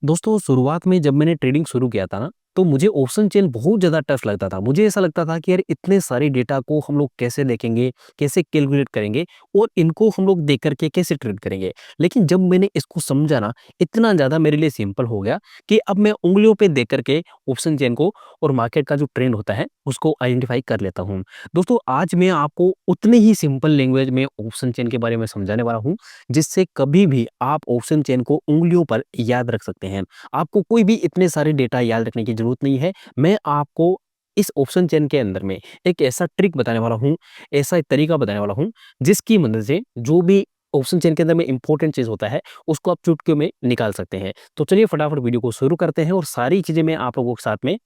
दोस्तों शुरुआत में जब मैंने ट्रेडिंग शुरू किया था ना, तो मुझे ऑप्शन चेन बहुत ज़्यादा टफ लगता था। मुझे ऐसा लगता था कि यार इतने सारे डेटा को हम लोग कैसे देखेंगे, कैसे कैलकुलेट करेंगे और इनको हम लोग देख कर के कैसे ट्रेड करेंगे। लेकिन जब मैंने इसको समझा ना, इतना ज़्यादा मेरे लिए सिंपल हो गया कि अब मैं उँगलियों पे देख कर के ऑप्शन चेन को और मार्केट का जो ट्रेंड होता है, उसको आइडेंटिफाई कर लेता हूँ। दोस्तों आज मैं आपको उतने ही सिंपल लैंग्वेज में ऑप्शन चेन के बारे में समझाने वाला हूँ, जिससे कभी भी आप ऑप्शन चेन को उँगलियों पर याद रख सकते हैं। आपको कोई भी इतने सारे डेटा याद रखने की ज़रूरत नहीं है। मैं आपको इस ऑप्शन चेन के अंदर में एक ऐसा ट्रिक बताने वाला हूँ, ऐसा एक तरीका बताने वाला हूँ, जिसकी मदद से जो भी ऑप्शन चेन के अंदर में इम्पोर्टेंट चीज़ होता है, उसको आप चुटकियों में निकाल सकते हैं। तो चलिए फटाफट वीडियो को शुरू करते हैं और सारी चीज़ें मैं आप लोगों के साथ में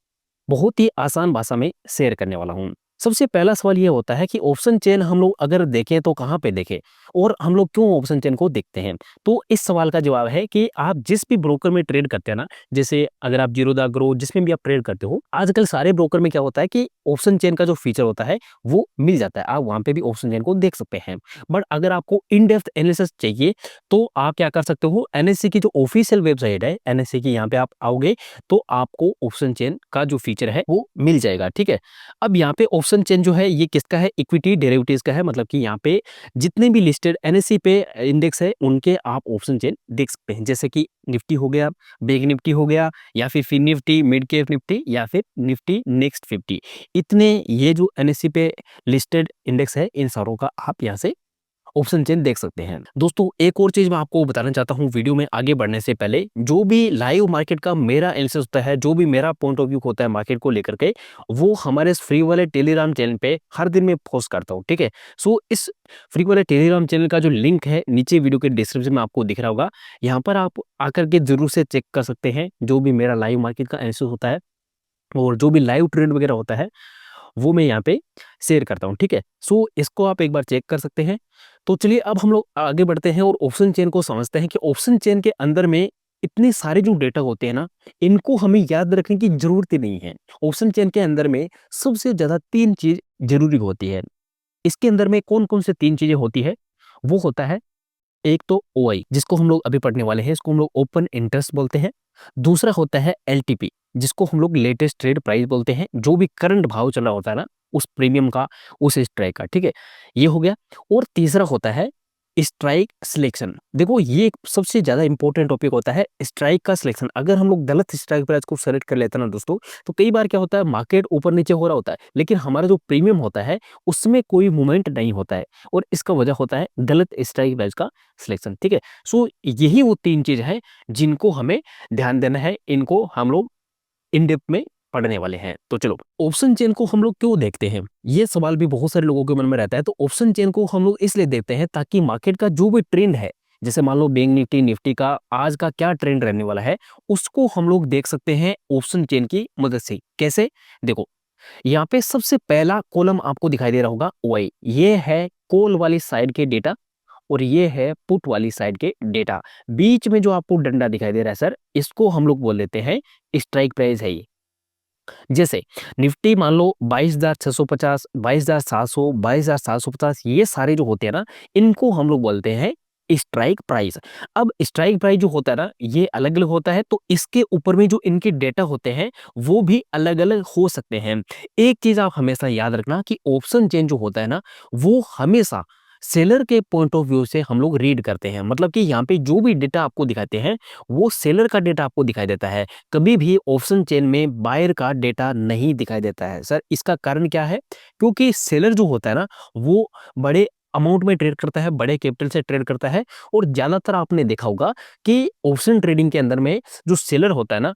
बहुत ही आसान भाषा में शेयर करने वाला हूँ। सबसे पहला सवाल ये होता है कि ऑप्शन चेन हम लोग अगर देखें तो कहाँ पे देखें और हम लोग क्यों ऑप्शन चेन को देखते हैं? तो इस सवाल का जवाब है कि आप जिस भी ब्रोकर में ट्रेड करते हैं ना, जैसे अगर आप ज़ीरोधा, ग्रो जिसमें भी आप ट्रेड करते हो, आजकल सारे ब्रोकर में क्या होता है कि ऑप्शन चेन का जो फीचर होता है, वो मिल जाता है। आप वहाँ पे भी ऑप्शन चेन को देख सकते हैं। बट अगर आपको इन डेप्थ एनालिसिस चाहिए, तो आप क्या कर सकते हो, एनएससी की जो ऑफिशियल वेबसाइट है, एनएससी की यहाँ पे आप आओगे तो आपको ऑप्शन चेन का जो फीचर है वो मिल जाएगा, ठीक है। अब यहाँ पे ऑप्शन चेन जो है ये किसका है, इक्विटी डेरिवेटिव्स का है। मतलब कि यहाँ पे जितने भी लिस्टेड एनएससी पे इंडेक्स है उनके आप ऑप्शन चेन देख सकते हैं। जैसे कि निफ्टी हो गया, बैंक निफ्टी हो गया, या फिर निफ्टी, मिड कैप निफ्टी, या फिर निफ्टी नेक्स्ट 50। इतने ये जो एनएससी पे लिस्टेड इंडेक्स है, इन सारों का आप यहाँ से ऑप्शन चेन देख सकते हैं। दोस्तों एक और चीज मैं आपको बताना चाहता हूँ वीडियो में आगे बढ़ने से पहले, जो भी लाइव मार्केट का मेरा एनालिसिस होता है, जो भी मेरा पॉइंट ऑफ व्यू होता है मार्केट को लेकर के, वो हमारे इस फ्री वाले टेलीग्राम चैनल पे हर दिन मैं पोस्ट करता हूँ, ठीक है। सो इस फ्री वाले टेलीग्राम चैनल का जो लिंक है नीचे वीडियो के डिस्क्रिप्शन में आपको दिख रहा होगा। यहाँ पर आप आकर के जरूर से चेक कर सकते हैं जो भी मेरा लाइव मार्केट का एनालिसिस होता है और जो भी लाइव ट्रेंड वगैरह होता है, वो मैं यहाँ पे शेयर करता हूँ, ठीक है। सो इसको आप एक बार चेक कर सकते हैं। तो चलिए अब हम लोग आगे बढ़ते हैं और ऑप्शन चेन को समझते हैं कि ऑप्शन चेन के अंदर में इतने सारे जो डेटा होते हैं ना, इनको हमें याद रखने की जरूरत ही नहीं है। ऑप्शन चेन के अंदर में सबसे ज्यादा तीन चीज जरूरी होती है। इसके अंदर में कौन कौन से तीन चीजें होती है, वो होता है एक तो ओआई, जिसको हम लोग अभी पढ़ने वाले हैं, इसको हम लोग ओपन इंटरेस्ट बोलते हैं। दूसरा होता है एलटीपी, जिसको हम लोग लेटेस्ट ट्रेड प्राइस बोलते हैं, जो भी करंट भाव चला होता है ना उस प्रीमियम का, उस स्ट्राइक का, ठीक है। ये हो गया। और तीसरा होता है स्ट्राइक सिलेक्शन। देखो ये एक सबसे ज्यादा इंपॉर्टेंट टॉपिक होता है, स्ट्राइक का सिलेक्शन। अगर हम लोग गलत स्ट्राइक प्राइस को सेलेक्ट कर लेते हैं ना दोस्तों, तो कई बार क्या होता है, मार्केट ऊपर नीचे हो रहा होता है, लेकिन हमारा जो प्रीमियम होता है उसमें कोई मूवमेंट नहीं होता है, और इसका वजह होता है गलत स्ट्राइक प्राइस का सिलेक्शन, ठीक है। सो यही वो तीन चीज है जिनको हमें ध्यान देना है, इनको हम लोग इन डेप्थ में पढ़ने वाले हैं। तो चलो, ऑप्शन चेन को हम लोग क्यों देखते हैं, ये सवाल भी बहुत सारे लोगों के मन में रहता है। तो ऑप्शन चेन को हम लोग इसलिए देखते हैं ताकि मार्केट का जो भी ट्रेंड है, जैसे मान लो बैंक निफ्टी, निफ्टी का आज का क्या ट्रेंड रहने वाला है, उसको हम लोग देख सकते हैं ऑप्शन चेन की मदद से। कैसे? देखो, यहाँ पे सबसे पहला कॉलम आपको दिखाई दे रहा होगा ओआई, ये है कॉल वाली साइड के डेटा और ये है पुट वाली साइड के डेटा। बीच में जो आपको डंडा दिखाई दे रहा है सर, इसको हम लोग बोल देते हैं स्ट्राइक प्राइस है ये। जैसे निफ्टी मान लो 22,650, 22,700, 22,750, ये सारे जो होते हैं ना, इनको हम लोग बोलते हैं स्ट्राइक प्राइस। अब स्ट्राइक प्राइस जो होता है ना, ये अलग अलग होता है, तो इसके ऊपर में जो इनके डेटा होते हैं वो भी अलग अलग हो सकते हैं। एक चीज आप हमेशा याद रखना कि ऑप्शन चेन जो होता है ना, वो हमेशा सेलर के पॉइंट ऑफ व्यू से हम लोग रीड करते हैं। मतलब कि यहाँ पे जो भी डेटा आपको दिखाते हैं, वो सेलर का डेटा आपको दिखाई देता है। कभी भी ऑप्शन चेन में बायर का डेटा नहीं दिखाई देता है। सर इसका कारण क्या है? क्योंकि सेलर जो होता है ना, वो बड़े अमाउंट में ट्रेड करता है, बड़े कैपिटल से ट्रेड करता है, और ज्यादातर आपने देखा होगा कि ऑप्शन ट्रेडिंग के अंदर में जो सेलर होता है ना,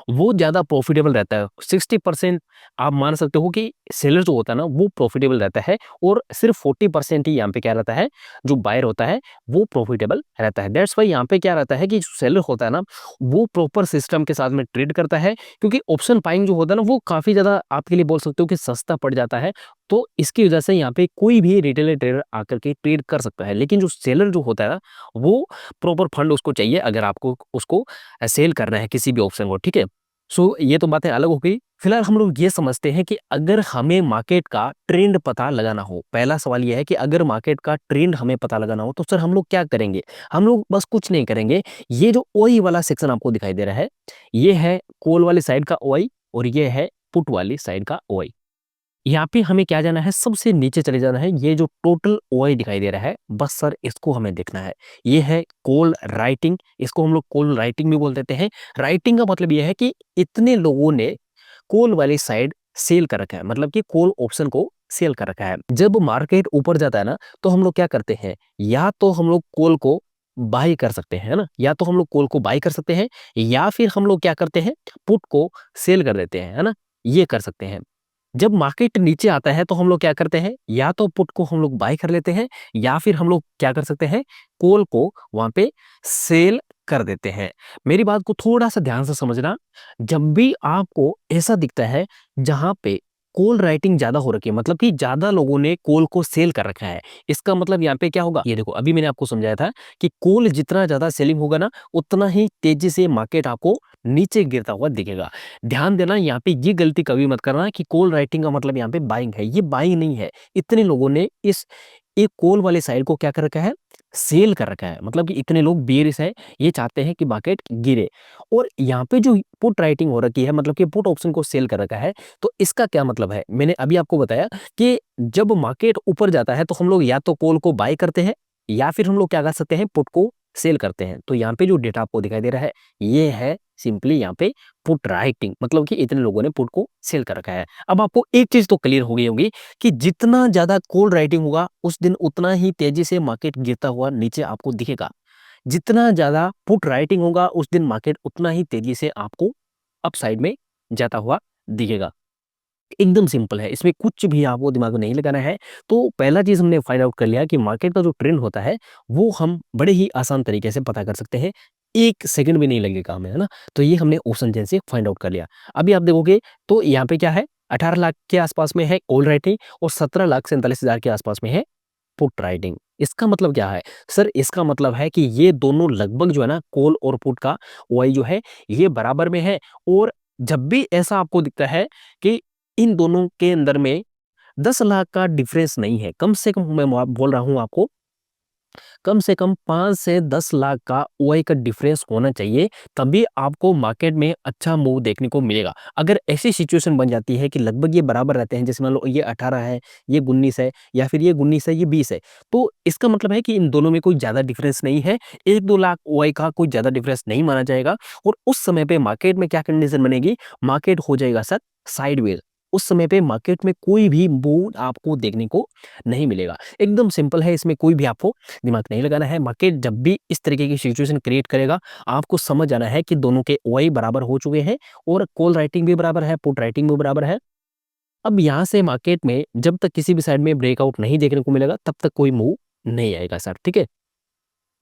वो ज़्यादा प्रॉफिटेबल रहता है। 60% आप मान सकते हो कि सेलर जो होता है ना, वो प्रॉफिटेबल रहता है, और सिर्फ 40% ही यहाँ पे क्या रहता है, जो बायर होता है वो प्रॉफिटेबल रहता है। दैट्स वाई यहाँ पे क्या रहता है कि जो सेलर होता है ना, वो प्रॉपर सिस्टम के साथ में ट्रेड करता है, क्योंकि ऑप्शन बाइंग जो होता है ना, वो काफ़ी ज़्यादा आपके लिए बोल सकते हो कि सस्ता पड़ जाता है। तो इसकी वजह से यहाँ पे कोई भी रिटेलर ट्रेडर आकर के ट्रेड कर सकता है। लेकिन जो सेलर जो होता है ना, वो प्रॉपर फंड उसको चाहिए अगर आपको उसको सेल करना है किसी भी ऑप्शन को, ठीक है। सो ये तो बातें अलग हो गई। फिलहाल हम लोग ये समझते हैं कि अगर हमें मार्केट का ट्रेंड पता लगाना हो, पहला सवाल ये है कि अगर मार्केट का ट्रेंड हमें पता लगाना हो तो सर हम लोग क्या करेंगे? हम लोग बस कुछ नहीं करेंगे। ये जो ओआई वाला सेक्शन आपको दिखाई दे रहा है, ये है कॉल वाली साइड का ओआई और ये है पुट वाली साइड का ओआई। यहाँ पे हमें क्या जाना है, सबसे नीचे चले जाना है। ये जो टोटल ओआई दिखाई दे रहा है, बस सर इसको हमें देखना है। ये है कॉल राइटिंग, इसको हम लोग कॉल राइटिंग भी बोल देते हैं। राइटिंग का मतलब ये है कि इतने लोगों ने कॉल वाली साइड सेल कर रखा है, मतलब कि कॉल ऑप्शन को सेल कर रखा है। जब मार्केट ऊपर जाता है ना, तो हम लोग क्या करते हैं, या तो हम लोग कॉल को बाई कर सकते हैं, है ना, या तो हम लोग कॉल को बाई कर सकते हैं, या फिर हम लोग क्या करते हैं, पुट को सेल कर देते हैं, है ना, ये कर सकते हैं। जब मार्केट नीचे आता है तो हम लोग क्या करते हैं, या तो पुट को हम लोग बाय कर लेते हैं, या फिर हम लोग क्या कर सकते हैं, कॉल को वहां पे सेल कर देते हैं। मेरी बात को थोड़ा सा ध्यान से समझना। जब भी आपको ऐसा दिखता है जहां पे कॉल राइटिंग ज्यादा हो रखी है, मतलब कि ज्यादा लोगों ने कॉल को सेल कर रखा है, इसका मतलब यहाँ पे क्या होगा, ये देखो अभी मैंने आपको समझाया था कि कॉल जितना ज्यादा सेलिंग होगा ना, उतना ही तेजी से मार्केट आपको नीचे गिरता हुआ दिखेगा। ध्यान देना, यहाँ पे ये गलती कभी मत करना कि कॉल राइटिंग का मतलब यहाँ पे बाइंग है, ये बाइंग नहीं है। इतने लोगों ने इस एक कॉल वाले साइड को क्या कर रखा है, सेल कर रखा है, मतलब कि इतने लोग बेरिश है, ये चाहते हैं कि मार्केट गिरे। और यहाँ पे जो पुट राइटिंग हो रखी है, मतलब कि पुट ऑप्शन को सेल कर रखा है, तो इसका क्या मतलब है, मैंने अभी आपको बताया कि जब मार्केट ऊपर जाता है तो हम लोग या तो कॉल को बाय करते हैं, या फिर हम लोग क्या कर सकते हैं, पुट को सेल करते हैं। तो यहाँ पे जो डेटा आपको दिखाई दे रहा है, ये है सिंपली यहाँ पे पुट राइटिंग, मतलब कि इतने लोगों ने पुट को सेल कर रखा है। अब आपको एक चीज तो क्लियर हो गई होगी कि जितना ज्यादा कॉल राइटिंग होगा उस दिन उतना ही तेजी से मार्केट गिरता हुआ नीचे आपको दिखेगा। जितना ज्यादा पुट राइटिंग होगा उस दिन मार्केट उतना ही तेजी से आपको अप साइड में जाता हुआ दिखेगा। एकदम सिंपल है, इसमें कुछ भी आपको दिमाग में नहीं लगाना है। तो पहला चीज हमने फाइंड आउट कर लिया कि मार्केट का जो ट्रेंड होता है वो हम बड़े ही आसान तरीके से पता कर सकते हैं, 1 सेकंड भी नहीं लगेगा हमें, है ना। तो ये हमने ऑप्शन चेन से फाइंड आउट कर लिया। अभी आप देखोगे तो यहाँ पे क्या है, 18 लाख के आसपास में है कॉल राइटिंग और 17,47,000 के आसपास में है पुट राइटिंग। इसका मतलब क्या है सर, इसका मतलब है कि ये दोनों लगभग जो है ना, कॉल और पुट का ओआई जो है ये बराबर में है। और जब भी ऐसा आपको दिखता है कि इन दोनों के अंदर में 10 लाख का डिफरेंस नहीं है, कम से कम मैं बोल रहा हूं आपको, कम से कम 5 से 10 लाख का ओआई का डिफरेंस होना चाहिए, तभी आपको मार्केट में अच्छा मूव देखने को मिलेगा। अगर ऐसी सिचुएशन बन जाती है कि लगभग ये बराबर रहते हैं, जैसे मान लो ये 18 है, ये 19 है, या फिर ये 19 है, ये 20 है, तो इसका मतलब है कि इन दोनों में कोई ज्यादा डिफरेंस नहीं है, 1-2 लाख ओआई का कोई ज्यादा डिफरेंस नहीं माना जाएगा। और उस समय पे मार्केट में क्या कंडीशन बनेगी, मार्केट हो जाएगा सर साइडवेज। उस समय पे मार्केट में कोई भी मूव आपको देखने को नहीं मिलेगा। एकदम सिंपल है, इसमें कोई भी आपको दिमाग नहीं लगाना है। मार्केट जब भी इस तरीके की सिचुएशन क्रिएट करेगा, आपको समझ जाना है कि दोनों के ओआई बराबर हो चुके हैं और कॉल राइटिंग भी बराबर है, पुट राइटिंग भी बराबर है। अब यहाँ से मार्केट में जब तक किसी भी साइड में ब्रेकआउट नहीं देखने को मिलेगा, तब तक कोई मूव नहीं आएगा सर, ठीक है।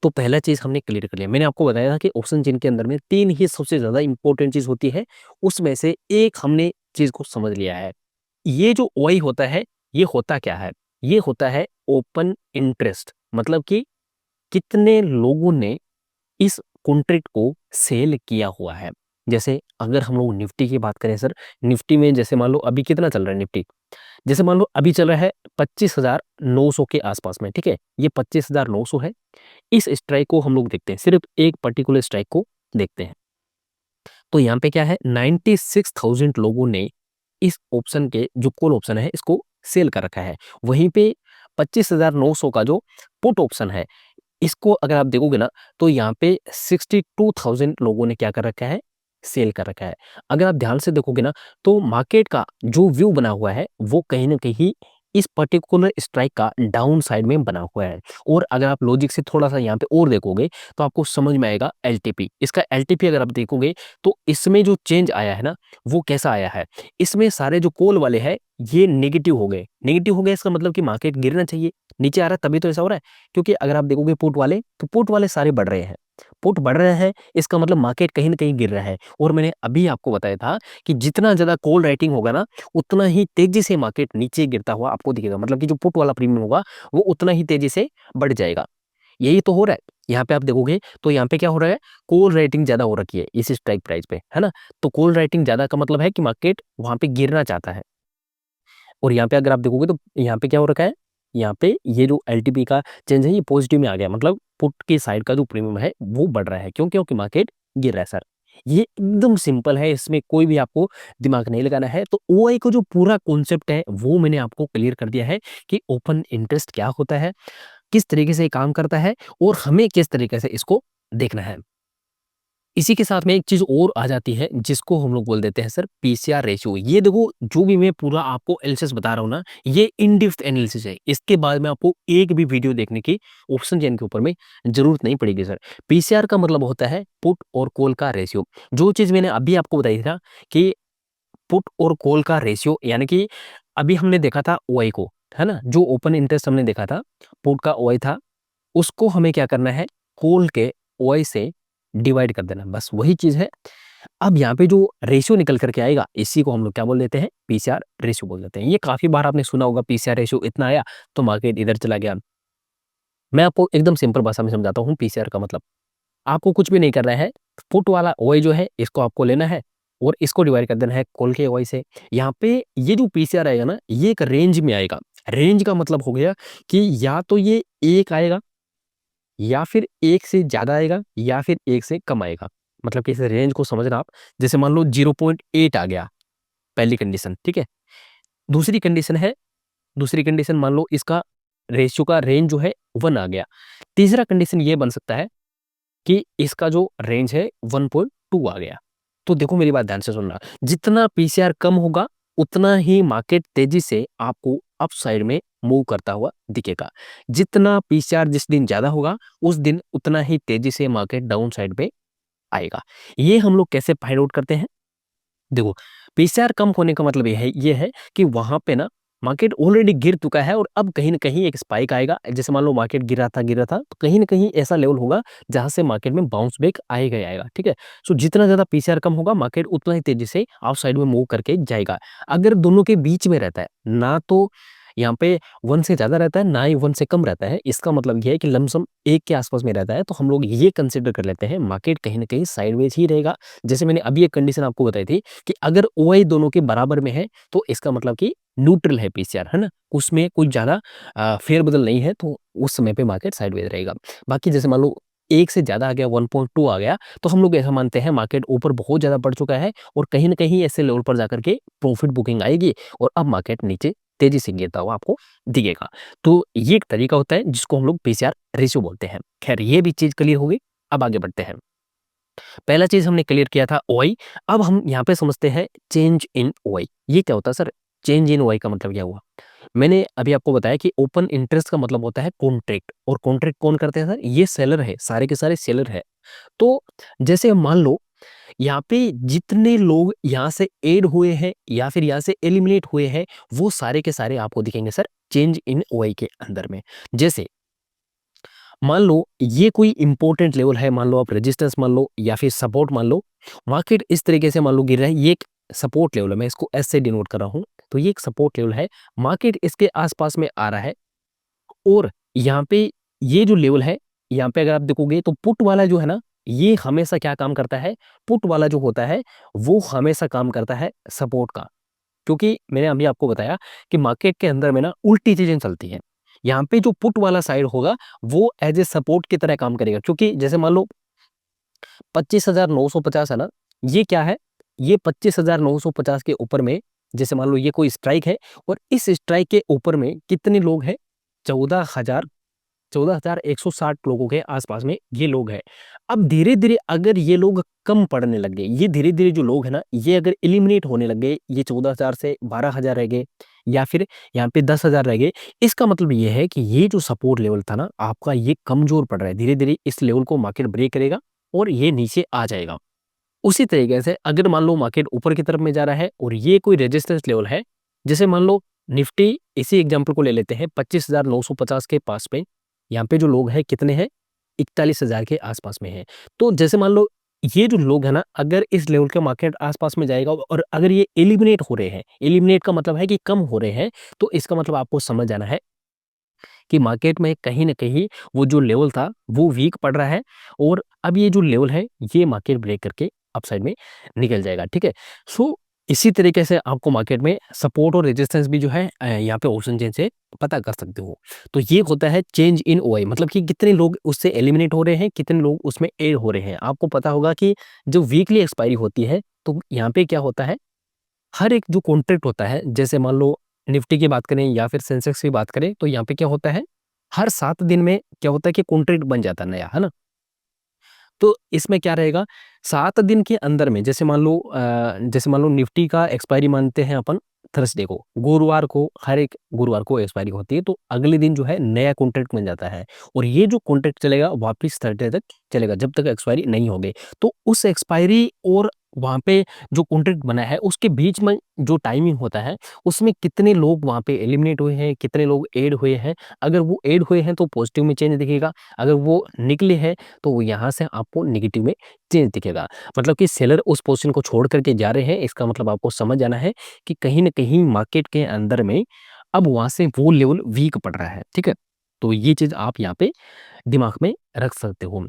तो पहला चीज हमने क्लियर कर लिया। मैंने आपको बताया था कि ऑप्शन चेन के अंदर में 3 ही सबसे ज्यादा इंपॉर्टेंट चीज होती है, उसमें से एक हमने चीज को समझ लिया है। ये जो ओआई होता है, ये होता क्या है, ये होता है ओपन इंटरेस्ट, मतलब कि कितने लोगों ने इस कॉन्ट्रैक्ट को सेल किया हुआ है। जैसे अगर हम लोग निफ्टी की बात करें सर, निफ्टी में जैसे मान लो अभी कितना चल रहा है निफ्टी, जैसे मान लो अभी चल रहा है 25,900 के आसपास में, ठीक है, ये 25,900 है। इस स्ट्राइक को हम लोग देखते हैं, सिर्फ एक पर्टिकुलर स्ट्राइक को देखते हैं। तो यहाँ पे क्या है, 96,000 लोगों ने इस ऑप्शन के जो कॉल ऑप्शन है इसको सेल कर रखा है। वहीं पे 25,900 का जो पुट ऑप्शन है, इसको अगर आप देखोगे ना, तो यहाँ पे 62,000 लोगों ने क्या कर रखा है, सेल कर रखा है। अगर आप ध्यान से देखोगे ना, तो मार्केट का जो व्यू बना हुआ है वो कहीं ना कहीं इस पर्टिकुलर स्ट्राइक का डाउन साइड में बना हुआ है। और अगर आप लॉजिक से थोड़ा सा यहाँ पे और देखोगे तो आपको समझ में आएगा एलटीपी, इसका एलटीपी अगर आप देखोगे तो इसमें जो चेंज आया है ना, वो कैसा आया है, इसमें सारे जो कॉल वाले हैं ये नेगेटिव हो गए। नेगेटिव हो गए इसका मतलब कि मार्केट गिरना चाहिए, नीचे आ रहा है तभी तो ऐसा हो रहा है। क्योंकि अगर आप देखोगे पुट वाले, तो पुट वाले सारे बढ़ रहे हैं, पुट बढ़ रहे हैं, इसका मतलब मार्केट कहीं ना कहीं गिर रहा है। और मैंने अभी आपको बताया था कि जितना ज्यादा कॉल राइटिंग होगा ना, उतना ही तेजी से मार्केट नीचे गिरता हुआ आपको दिखेगा, मतलब कि जो पुट वाला प्रीमियम होगा वो उतना ही तेजी से बढ़ जाएगा। यही तो हो रहा है। यहाँ पे आप देखोगे तो यहाँ पे क्या हो रहा है, कॉल राइटिंग ज़्यादा हो रखी है इस स्ट्राइक प्राइस पे, है ना? तो कॉल राइटिंग ज़्यादा का मतलब है कि मार्केट वहाँ पे गिरना चाहता है। और यहाँ पे अगर आप देखोगे तो यहाँ पे क्या हो रखा है, यहाँ पे ये जो एलटीपी का चेंज है ये पॉजिटिव में आ गया, मतलब पुट की साइड का जो प्रीमियम है वो बढ़ रहा है। क्यों? क्योंकि मार्केट गिर रहा है सर। ये एकदम सिंपल है, इसमें कोई भी आपको दिमाग नहीं लगाना है। तो ओआई का जो पूरा कॉन्सेप्ट है वो मैंने आपको क्लियर कर दिया है कि ओपन इंटरेस्ट क्या होता है, किस तरीके से ये काम करता है और हमें किस तरीके से इसको देखना है। इसी के साथ में एक चीज़ और आ जाती है जिसको हम लोग बोल देते हैं सर पीसीआर रेशियो। ये देखो जो भी मैं पूरा आपको एनालिसिस बता रहा हूँ ना, ये इन डेप्थ एनालिसिस है। इसके बाद में आपको एक भी वीडियो देखने की ऑप्शन चेन के ऊपर में ज़रूरत नहीं पड़ेगी सर। पीसीआर का मतलब होता है पुट और कॉल का रेशियो। जो चीज़ मैंने अभी आपको बताई थी ना कि पुट और कॉल का रेशियो, यानी कि अभी हमने देखा था ओआई को, है ना? जो ओपन इंटरेस्ट हमने देखा था, पुट का ओआई था, उसको हमें क्या करना है, कॉल के ओआई से डिवाइड कर देना, बस वही चीज़ है। अब यहाँ पे जो रेशियो निकल कर के आएगा, इसी को हम लोग क्या बोल देते हैं, पीसीआर रेशियो बोल देते हैं। ये काफ़ी बार आपने सुना होगा, पीसीआर रेशियो इतना आया, तो मार्केट इधर चला गया। मैं आपको एकदम सिंपल भाषा में समझाता हूँ पीसीआर का मतलब। आपको कुछ भी नहीं करना है, पुट वाला ओआई जो है, इसको आपको लेना है और इसको डिवाइड कर देना है कॉल के ओआई से। यहाँ पे ये जो पीसीआर आएगा ना, ये एक रेंज में आएगा। रेंज का मतलब हो गया कि या तो ये 1 आएगा या फिर 1 से ज़्यादा आएगा या फिर 1 से कम आएगा। मतलब कि इस रेंज को समझना आप, जैसे मान लो 0.8 आ गया, पहली कंडीशन, ठीक है? दूसरी कंडीशन है, दूसरी कंडीशन मान लो इसका रेशियो का रेंज जो है 1 आ गया। तीसरा कंडीशन ये बन सकता है कि इसका जो रेंज है 1.2 आ गया। तो देखो मेरी बात ध्यान से सुनना, जितना पीसीआर कम होगा उतना ही मार्केट तेजी से आपको अप साइड में मूव करता हुआ दिखेगा। जितना पीसीआर जिस दिन ज्यादा होगा उस दिन उतना ही तेजी से मार्केट डाउन साइड पे आएगा। ये हम लोग कैसे फाइंड आउट करते हैं? देखो, पीसीआर कम होने का मतलब ये है कि वहां पे ना मार्केट ऑलरेडी गिर चुका है और अब कहीं ना कहीं एक स्पाइक आएगा। जैसे मान लो मार्केट गिरा था तो कहीं ना कहीं ऐसा लेवल होगा जहां से मार्केट में बाउंस बैक आएगा ही आएगा, ठीक है? सो जितना ज्यादा पीसीआर कम होगा मार्केट उतना ही तेजी से आउट साइड में मूव करके जाएगा। अगर दोनों के बीच में रहता है ना, तो यहाँ पे 1 से ज़्यादा रहता है ना ही 1 से कम रहता है, इसका मतलब ये है कि लमसम 1 के आसपास में रहता है, तो हम लोग ये कंसिडर कर लेते हैं मार्केट कहीं ना कहीं साइडवेज ही रहेगा। जैसे मैंने अभी एक कंडीशन आपको बताई थी कि अगर ओआई दोनों के बराबर में है तो इसका मतलब कि न्यूट्रल है पीसीआर, है ना? उसमें कुछ ज़्यादा फेरबदल नहीं है, तो उस समय पे मार्केट साइडवेज रहेगा। बाकी जैसे मान लो 1 से ज़्यादा आ गया, 1.2 आ गया, तो हम लोग ऐसा मानते हैं मार्केट ऊपर बहुत ज़्यादा बढ़ चुका है और कहीं न कहीं ऐसे लेवल पर जाकर के प्रॉफिट बुकिंग आएगी और अब मार्केट नीचे तेज़ी से गिरता हुआ आपको दिखेगा। तो ये एक तरीका होता है जिसको हम लोग पीसीआर रेशियो बोलते हैं। खैर ये भी चीज़ क्लियर हो गई, अब आगे बढ़ते हैं। पहला चीज़ हमने क्लियर किया था ओआई, अब हम यहाँ पे समझते हैं चेंज इन ओआई। ये क्या होता है सर? चेंज इन ओआई का मतलब क्या हुआ? मैंने अभी आपको बताया कि ओपन इंटरेस्ट का मतलब होता है कॉन्ट्रैक्ट, और कॉन्ट्रैक्ट कौन करते हैं सर? ये सेलर है, सारे के सारे सेलर है। तो जैसे मान लो यहाँ पे जितने लोग यहाँ से ऐड हुए हैं या फिर यहाँ से एलिमिनेट हुए हैं, वो सारे के सारे आपको दिखेंगे सर चेंज इन ओआई के अंदर में। जैसे मान लो ये कोई इंपॉर्टेंट लेवल है, मान लो आप रेजिस्टेंस मान लो या फिर सपोर्ट मान लो, मार्केट इस तरीके से मान लो गिर रहा है, ये एक सपोर्ट लेवल है, मैं इसको एस से डिनोट कर रहा हूँ। तो ये एक सपोर्ट लेवल है, मार्केट इसके आसपास में आ रहा है और यहाँ पे ये जो लेवल है, यहाँ पे अगर आप देखोगे तो पुट वाला जो है ना, ये हमेशा क्या काम करता है, पुट वाला जो होता है वो हमेशा काम करता है सपोर्ट का। क्योंकि मैंने अभी आपको बताया कि मार्केट के अंदर में ना उल्टी चीजें चलती हैं। यहाँ पे जो पुट वाला साइड होगा वो एज ए सपोर्ट की तरह काम करेगा, क्योंकि जैसे मान लो 25,950 है ना, ये क्या है, ये 25,950 के ऊपर में, जैसे मान लो ये कोई स्ट्राइक है और इस स्ट्राइक के ऊपर में कितने लोग हैं, 14,160 लोगों के आसपास में ये लोग हैं। अब धीरे-धीरे अगर ये लोग कम पड़ने लग गए, ये धीरे-धीरे जो लोग हैं ना, ये अगर एलिमिनेट होने लग गए, ये 14,000 से 12,000 रह गए या फिर यहाँ पे 10,000 रह गए, इसका मतलब ये है कि ये जो सपोर्ट लेवल था ना आपका, ये कमज़ोर पड़ रहा है। धीरे-धीरे इस लेवल को मार्केट ब्रेक करेगा और ये नीचे आ जाएगा। उसी तरीके से अगर मान लो मार्केट ऊपर की तरफ में जा रहा है और ये कोई रेजिस्टेंस लेवल है, जैसे मान लो निफ्टी, इसी एग्जांपल को ले लेते हैं, 25,950 के पास में, यहाँ पे जो लोग हैं कितने हैं, 41,000 के आसपास में है। तो जैसे मान लो ये जो लोग हैं ना, अगर इस लेवल के मार्केट आसपास में जाएगा और अगर ये एलिमिनेट हो रहे हैं, एलिमिनेट का मतलब है कि कम हो रहे हैं, तो इसका मतलब आपको समझ जाना है कि मार्केट में कहीं न कहीं वो जो लेवल था वो वीक पड़ रहा है और अब ये जो लेवल है ये मार्केट ब्रेक करके अपसाइड में निकल जाएगा, ठीक है? सो इसी तरीके से आपको मार्केट में सपोर्ट और रेजिस्टेंस भी जो है यहाँ पे ऑप्शन चेन से पता कर सकते हो। तो ये होता है चेंज इन ओआई, मतलब कि कितने लोग उससे एलिमिनेट हो रहे हैं, कितने लोग उसमें ऐड हो रहे हैं। आपको पता होगा कि जो वीकली एक्सपायरी होती है तो यहाँ पे क्या होता है, हर एक जो कॉन्ट्रैक्ट होता है, जैसे मान लो निफ्टी की बात करें या फिर सेंसेक्स की बात करें, तो यहाँ पे क्या होता है, हर 7 दिन में क्या होता है कि कॉन्ट्रैक्ट बन जाता है नया, है ना? तो इसमें क्या रहेगा, 7 दिन के अंदर में जैसे मान लो निफ्टी का एक्सपायरी मानते हैं अपन थर्सडे को, गुरुवार को, हर एक गुरुवार को एक्सपायरी होती है, तो अगले दिन जो है नया कॉन्ट्रैक्ट बन जाता है और ये जो कॉन्ट्रैक्ट चलेगा वापिस थर्सडे तक चलेगा, जब तक एक्सपायरी नहीं होगी। तो उस एक्सपायरी और वहाँ पे जो कॉन्ट्रैक्ट बना है उसके बीच में जो टाइमिंग होता है, उसमें कितने लोग वहाँ पे एलिमिनेट हुए हैं, कितने लोग ऐड हुए हैं। अगर वो ऐड हुए हैं तो पॉजिटिव में चेंज दिखेगा, अगर वो निकले हैं तो वो यहाँ से आपको नेगेटिव में चेंज दिखेगा। मतलब कि सेलर उस पोजीशन को छोड़ करके जा रहे हैं, इसका मतलब आपको समझ आना है कि कहीं न कहीं मार्केट के अंदर में अब वहाँ से वो लेवल वीक पड़ रहा है, ठीक है? तो ये चीज़ आप यहाँ पे दिमाग में रख सकते हो।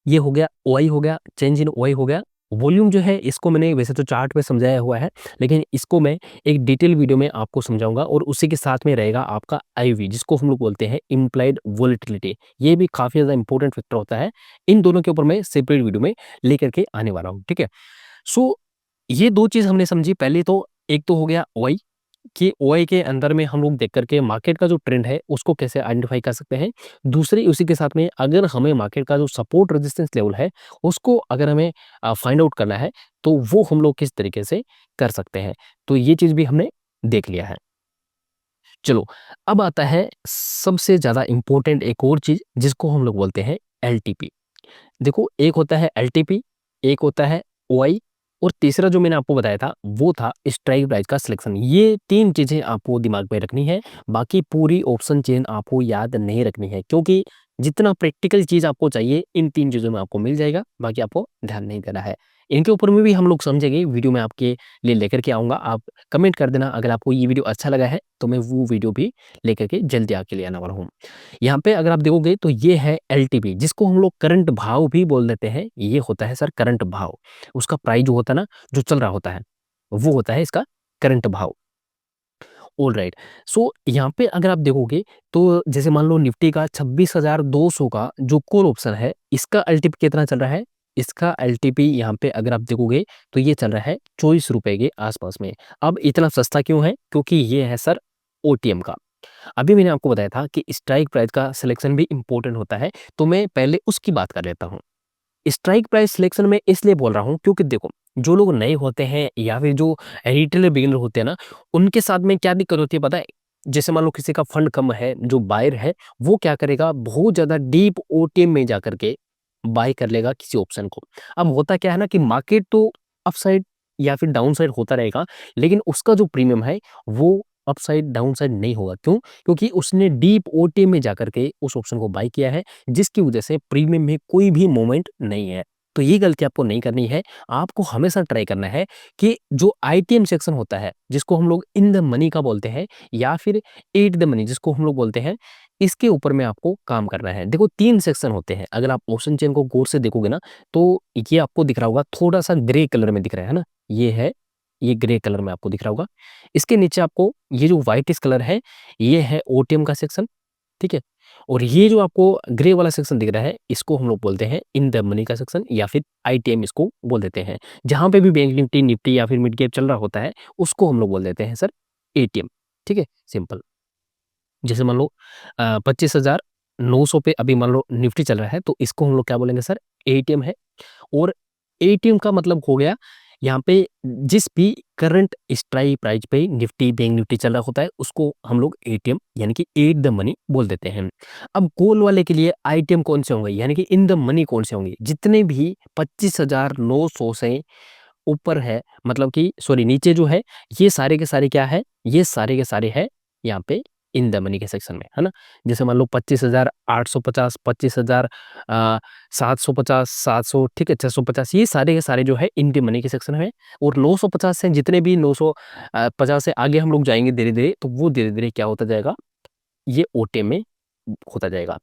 ये हो गया, ओआई हो गया, चेंज इन ओआई हो गया। वॉल्यूम जो है इसको मैंने वैसे तो चार्ट पे समझाया हुआ है, लेकिन इसको मैं एक डिटेल वीडियो में आपको समझाऊँगा और उसी के साथ में रहेगा आपका आईवी, जिसको हम लोग बोलते हैं इम्प्लाइड वोलेटिलिटी। ये भी काफ़ी ज़्यादा इंपॉर्टेंट फैक्टर होता है। इन दोनों के ऊपर मैं सेपरेट वीडियो में लेकर के आने वाला हूँ, ठीक है? सो ये 2 चीज़ हमने समझी। पहले तो एक तो हो गया ओआई, कि ओआई के अंदर में हम लोग देख करके मार्केट का जो ट्रेंड है उसको कैसे आइडेंटिफाई कर सकते हैं। दूसरी उसी के साथ में अगर हमें मार्केट का जो सपोर्ट रेजिस्टेंस लेवल है उसको अगर हमें फाइंड आउट करना है तो वो हम लोग किस तरीके से कर सकते हैं। तो ये चीज़ भी हमने देख लिया है। चलो, अब आता है सबसे ज़्यादा इम्पोर्टेंट एक और चीज़ जिसको हम लोग बोलते हैं एलटीपी। देखो, एक होता है एलटीपी, एक होता है ओआई और तीसरा जो मैंने आपको बताया था वो था स्ट्राइक प्राइस का सिलेक्शन। ये 3 चीज़ें आपको दिमाग में रखनी है, बाकी पूरी ऑप्शन चेन आपको याद नहीं रखनी है, क्योंकि जितना प्रैक्टिकल चीज़ आपको चाहिए इन 3 चीज़ों में आपको मिल जाएगा, बाकी आपको ध्यान नहीं देना है। इनके ऊपर में भी हम लोग समझेंगे, वीडियो में आपके लिए लेकर के आऊँगा। आप कमेंट कर देना अगर आपको ये वीडियो अच्छा लगा है, तो मैं वो वीडियो भी लेकर के जल्दी आपके लिए आने वाला हूँ। यहाँ पे अगर आप देखोगे तो ये है एलटीपी, जिसको हम लोग करंट भाव भी बोल देते हैं। ये होता है सर करंट भाव, उसका प्राइस जो होता है ना, जो चल रहा होता है, वो होता है इसका करंट भाव। ऑलराइट। सो यहाँ पे अगर आप देखोगे तो जैसे मान लो निफ्टी का 26,200 का जो कॉल ऑप्शन है, इसका एलटीपी कितना चल रहा है? इसका एलटीपी यहाँ पे अगर आप देखोगे तो ये चल रहा है ₹24 के आसपास में। अब इतना सस्ता क्यों है? क्योंकि ये है सर ओटीएम का। अभी मैंने आपको बताया था कि स्ट्राइक प्राइस का सिलेक्शन भी इम्पोर्टेंट होता है, तो मैं पहले उसकी बात कर लेता हूँ। स्ट्राइक प्राइस सिलेक्शन में इसलिए बोल रहा हूँ क्योंकि देखो, जो लोग नए होते हैं या फिर जो रिटेलर बिगिनर होते हैं ना, उनके साथ में क्या दिक्कत होती है पता है? जैसे मान लो किसी का फंड कम है, जो बायर है, वो क्या करेगा, बहुत ज़्यादा डीप ओटीएम में जाकर के बाय कर लेगा किसी ऑप्शन को। अब होता क्या है ना कि मार्केट तो अपसाइड या फिर डाउनसाइड होता रहेगा, लेकिन उसका जो प्रीमियम है वो अपसाइड डाउनसाइड नहीं होगा। क्यों? क्योंकि उसने डीप ओटीएम में जाकर के उस ऑप्शन को बाय किया है, जिसकी वजह से प्रीमियम में कोई भी मूवमेंट नहीं है। तो ये गलती आपको नहीं करनी है। आपको हमेशा ट्राई करना है कि जो आईटीएम सेक्शन होता है, जिसको हम लोग इन द मनी का बोलते हैं या फिर एट द मनी जिसको हम लोग बोलते हैं, इसके ऊपर में आपको काम करना है। देखो 3 सेक्शन होते हैं। अगर आप ऑप्शन चेन को गौर से देखोगे ना, तो ये आपको दिख रहा होगा, थोड़ा-सा ग्रे कलर में दिख रहा है ना? ये है, ये ग्रे कलर में आपको दिख रहा होगा। इसके नीचे आपको ये जो व्हाइटिश कलर है, ये है ओटीएम का सेक्शन, ठीक है? और ये जो आपको ग्रे वाला सेक्शन दिख रहा है, इसको हम लोग बोलते हैं इन द मनी का सेक्शन या फिर आईटीएम इसको बोल देते हैं। जहाँ पे भी बैंक निफ्टी, निफ्टी या फिर मिड कैप चल रहा होता है, उसको हम लोग बोल देते हैं सर एटीएम, ठीक है? सिंपल। जैसे मान लो 25,900 पे अभी मान लो निफ्टी चल रहा है, तो इसको हम लोग क्या बोलेंगे सर? एटीएम है। और एटीएम का मतलब हो गया यहाँ पे जिस भी करंट स्ट्राइक प्राइस पे निफ्टी, बैंक निफ्टी चल रहा होता है, उसको हम लोग एटीएम यानी कि एट द मनी बोल देते हैं। अब कॉल वाले के लिए आईटीएम कौन से होंगे यानी कि इन द मनी कौन से होंगे? जितने भी 25,900 से ऊपर है, मतलब कि सॉरी नीचे जो है, ये सारे के सारे क्या है? ये सारे के सारे है यहाँ पे इन द मनी के सेक्शन में, है ना? जैसे मान लो 25,850, 25,000 750, 700, ठीक है, 650, ये सारे के सारे जो है इन द मनी के सेक्शन में। और 950 से जितने भी 950 से आगे हम लोग जाएँगे धीरे-धीरे, तो वो धीरे-धीरे क्या होता जाएगा? ये ओटीएम में होता जाएगा।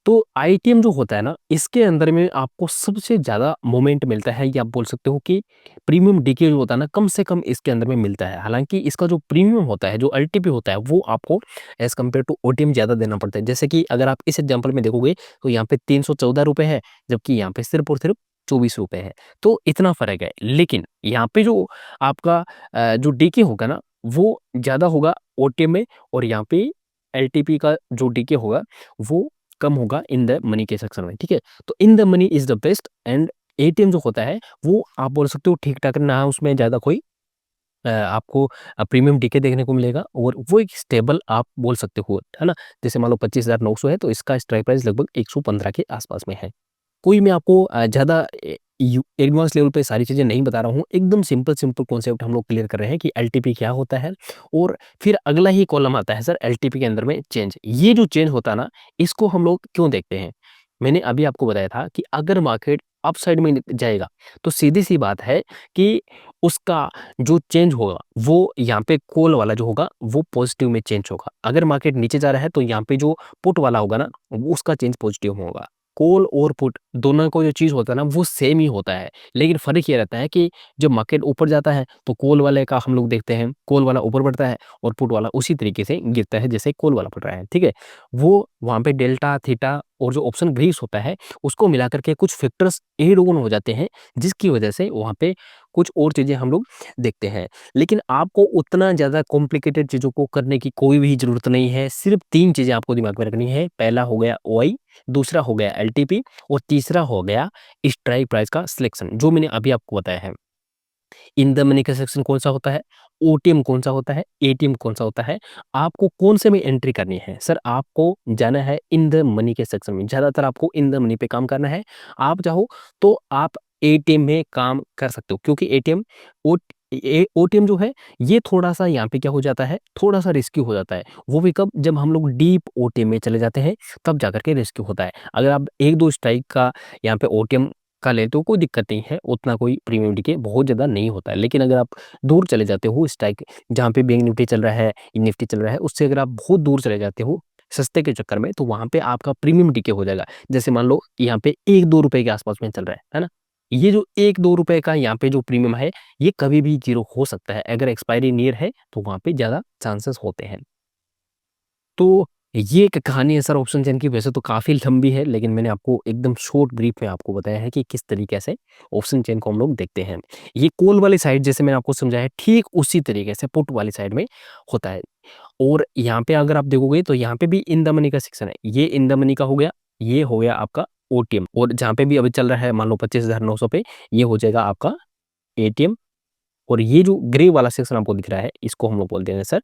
तो आईटीएम जो होता है ना, इसके अंदर में आपको सबसे ज़्यादा मोमेंट मिलता है, या आप बोल सकते हो कि प्रीमियम डीके जो होता है ना, कम से कम इसके अंदर में मिलता है। हालाँकि इसका जो प्रीमियम होता है, जो एलटीपी होता है, वो आपको एज़ कम्पेयर टू ओटीएम ज़्यादा देना पड़ता है। जैसे कि अगर आप इस एग्ज़ाम्पल में देखोगे, तो यहाँ पे ₹314 है, जबकि यहाँ पे सिर्फ़ और सिर्फ़ ₹24 है। तो इतना फ़र्क है। लेकिन यहाँ पे जो आपका जो डीके होगा ना, वो ज़्यादा होगा ओटीएम में, और यहाँ पे एलटीपी का जो डीके होगा, वो कम होगा इन द मनी के सेक्शन में, ठीक है? तो in the money is the best, and ATM जो होता है, वो आप बोल सकते हो ठीक-ठाक, ना उसमें ज़्यादा कोई आपको प्रीमियम डीके देखने को मिलेगा, और वो एक स्टेबल आप बोल सकते हो, है ना? जैसे मान लो 25,900 है, तो इसका स्ट्राइक प्राइस लगभग 115 के आसपास में है। कोई मैं आपको ज़्यादा एडवांस लेवल पे सारी चीज़ें नहीं बता रहा हूँ, एकदम सिंपल कॉन्सेप्ट हम लोग क्लियर कर रहे हैं कि एलटीपी क्या होता है, और फिर अगला ही कॉलम आता है सर एलटीपी के अंदर में चेंज। ये जो चेंज होता है ना, इसको हम लोग क्यों देखते हैं? मैंने अभी आपको बताया था कि अगर मार्केट अप साइड में जाएगा, तो सीधी-सी बात है कि उसका जो चेंज होगा, वो यहाँ पे कॉल वाला जो होगा, वो पॉजिटिव में चेंज होगा। अगर मार्केट नीचे जा रहा है, तो यहाँ पे जो पुट वाला होगा ना, वो उसका चेंज पॉजिटिव में होगा। कॉल और पुट दोनों को जो चीज़ होता है ना, वो सेम ही होता है। लेकिन फ़र्क ये रहता है कि जब मार्केट ऊपर जाता है, तो कॉल वाले का हम लोग देखते हैं, कॉल वाला ऊपर बढ़ता है, और पुट वाला उसी तरीके से गिरता है जैसे कॉल वाला बढ़ रहा है, ठीक है? वो वहाँ पे डेल्टा, थीटा और जो ऑप्शन ग्रीस होता है, उसको मिला कर के कुछ फैक्टर्स ऐड ऑन हो जाते हैं, जिसकी वजह से वहाँ पे कुछ और चीज़ें हम लोग देखते हैं। लेकिन आपको उतना ज़्यादा कॉम्प्लिकेटेड चीज़ों को करने की कोई भी ज़रूरत नहीं है। सिर्फ़ 3 चीज़ें आपको दिमाग में रखनी है। पहला हो गया ओआई, दूसरा हो गया एलटीपी, और तीसरा हो गया स्ट्राइक प्राइस का सिलेक्शन, जो मैंने अभी आपको बताया है। इन द मनी का सेक्शन कौन-सा होता है, ओटीएम कौन-सा होता है, एटीएम कौन-सा होता है, आपको कौन से में एंट्री करनी है? सर आपको जाना है इन द मनी के सेक्शन में, ज़्यादातर आपको इन द मनी पे काम करना है। आप चाहो तो आप एटीएम में काम कर सकते हो, क्योंकि एटीएम ओट ए ओटीएम जो है, ये थोड़ा-सा यहाँ पे क्या हो जाता है, थोड़ा-सा रिस्की हो जाता है। वो भी कब? जब हम लोग डीप ओटीएम में चले जाते हैं, तब जाकर के रिस्की होता है। अगर आप 1-2 स्ट्राइक का यहाँ पे ओटीएम का लेते हो तो कोई दिक्कत नहीं है, उतना कोई प्रीमियम डीके बहुत ज़्यादा नहीं होता है। लेकिन अगर आप दूर चले जाते हो स्ट्राइक, जहाँ पे बैंक निफ्टी चल रहा है, निफ्टी चल रहा है, उससे अगर आप बहुत दूर चले जाते हो सस्ते के चक्कर में, तो वहाँ पे आपका प्रीमियम डीके हो जाएगा। जैसे मान लो यहाँ पे 1-2 रुपए के आस-पास में चल रहा है ना? ये जो 1-2 रुपए का यहाँ पे जो प्रीमियम है, ये कभी भी ज़ीरो हो सकता है। अगर एक्सपायरी नियर है, तो वहाँ पे ज़्यादा चांसेस होते हैं। तो ये एक कहानी है सर ऑप्शन चेन की। वैसे तो काफ़ी लंबी है, लेकिन मैंने आपको एकदम शॉर्ट ब्रीफ में आपको बताया है कि किस तरीके से ऑप्शन चेन को हम लोग देखते हैं। ये कॉल वाली साइड जैसे मैंने आपको समझाया, ठीक उसी तरीके से पुट वाली साइड में होता है। और यहाँ पे अगर आप देखोगे, तो यहाँ पे भी इन द मनी का सेक्शन है। ये इन द मनी का हो गया, ये हो गया आपका ओटीएम, और जहाँ पे भी अभी चल रहा है मान लो 25,900 पे, ये हो जाएगा आपका एटीएम। और ये जो ग्रे वाला सेक्शन आपको दिख रहा है, इसको हम लोग बोलते हैं सर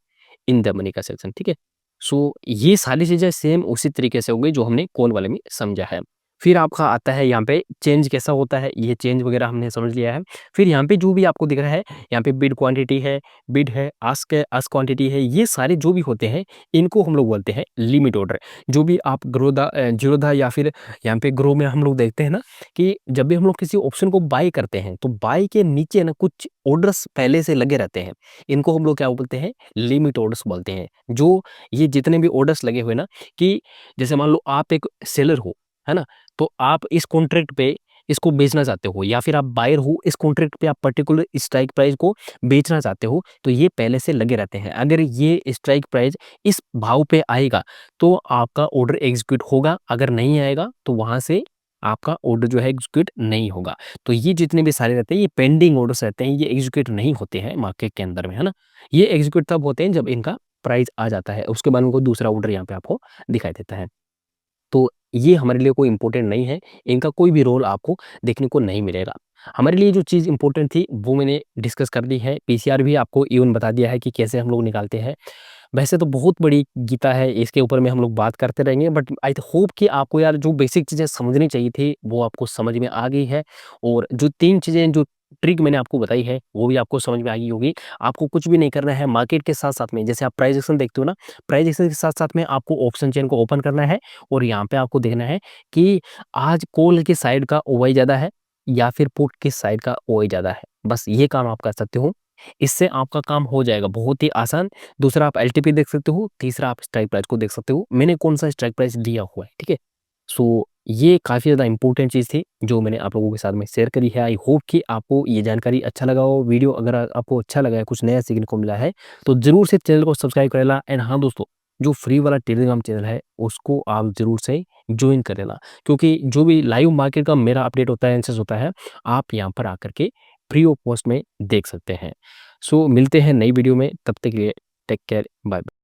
इन द मनी का सेक्शन, ठीक है? सो ये सारी चीज़ें सेम उसी तरीके से हो गई जो हमने कॉल वाले में समझा है। फिर आपका आता है यहाँ पे चेंज कैसा होता है, ये चेंज वगैरह हमने समझ लिया है। फिर यहाँ पे जो भी आपको दिख रहा है, यहाँ पे बिड है, आस्क क्वांटिटी है, ये सारे जो भी होते हैं, इनको हम लोग बोलते हैं लिमिट ऑर्डर। जो भी आप जीरोधा या फिर यहाँ पे ग्रो में हम लोग देखते हैं ना, कि जब भी हम लोग किसी ऑप्शन को बाय करते हैं, तो बाय के नीचे ना कुछ ऑर्डर्स पहले से लगे रहते हैं। इनको हम लोग क्या बोलते हैं? लिमिट ऑर्डर्स बोलते हैं। जो ये जितने भी ऑर्डर्स लगे हुए ना, कि जैसे मान लो आप एक सेलर हो, है ना? तो आप इस कॉन्ट्रैक्ट पे इसको बेचना चाहते हो, या फिर आप बायर हो, इस कॉन्ट्रैक्ट पे आप पर्टिकुलर स्ट्राइक प्राइस को बेचना चाहते हो, तो ये पहले से लगे रहते हैं। अगर ये स्ट्राइक प्राइस इस भाव पे आएगा, तो आपका ऑर्डर एग्जीक्यूट होगा, अगर नहीं आएगा, तो वहाँ से आपका ऑर्डर जो है एग्जीक्यूट नहीं होगा। तो ये जितने भी सारे रहते हैं, ये पेंडिंग ऑर्डर्स रहते हैं, ये एग्जीक्यूट नहीं होते हैं मार्केट के अंदर में, है ना? ये एग्जीक्यूट तब होते हैं जब इनका प्राइस आ जाता है, उसके बाद उनको दूसरा ऑर्डर यहाँ पे आपको दिखाई देता है। तो ये हमारे लिए कोई इम्पोर्टेंट नहीं है, इनका कोई भी रोल आपको देखने को नहीं मिलेगा। हमारे लिए जो चीज़ इम्पोर्टेंट थी, वो मैंने डिस्कस कर ली है। पीसीआर भी आपको इवन बता दिया है कि कैसे हम लोग निकालते हैं। वैसे तो बहुत बड़ी गीता है, इसके ऊपर में हम लोग बात करते रहेंगे, बट आई होप कि आपको यार जो बेसिक चीज़ें समझनी चाहिए थी, वो आपको समझ में आ गई है। और जो 3 चीज़ें जो ट्रिक मैंने आपको बताई है, वो भी आपको समझ में आ गई होगी। आपको कुछ भी नहीं करना है, मार्केट के साथ-साथ में जैसे आप प्राइस एक्शन देखते हो ना, प्राइस एक्शन के साथ-साथ में आपको ऑप्शन चेन को ओपन करना है, और यहाँ पे आपको देखना है कि आज कॉल की साइड का ओवाई ज़्यादा है, या फिर पुट की साइड का ओवाई ज़्यादा है। बस ये काम आप कर सकते हो। इससे आपका काम हो जाएगा बहुत ही आसान। दूसरा आप एलटीपी देख सकते हो, तीसरा आप स्ट्राइक प्राइस को देख सकते हो, मैंने कौन-सा स्ट्राइक प्राइस दिया हुआ है, ठीक है? सो ये काफ़ी ज़्यादा इम्पोर्टेंट चीज़ थी, जो मैंने आप लोगों के साथ में शेयर करी है। आई होप कि आपको ये जानकारी अच्छा लगा हो। वीडियो अगर आपको अच्छा लगा है, कुछ नया सीखने को मिला है, तो ज़रूर से चैनल को सब्सक्राइब कर लेना। एंड हाँ दोस्तों, जो फ्री वाला टेलीग्राम चैनल है, उसको आप ज़रूर से जॉइन कर लेना, क्योंकि जो भी लाइव मार्केट का मेरा अपडेट होता है, एनालिसिस होता है, आप यहाँ पर आकर के फ्री ऑफ कॉस्ट में देख सकते हैं। सो मिलते हैं नई वीडियो में, तब तक के लिए टेक केयर, बाय।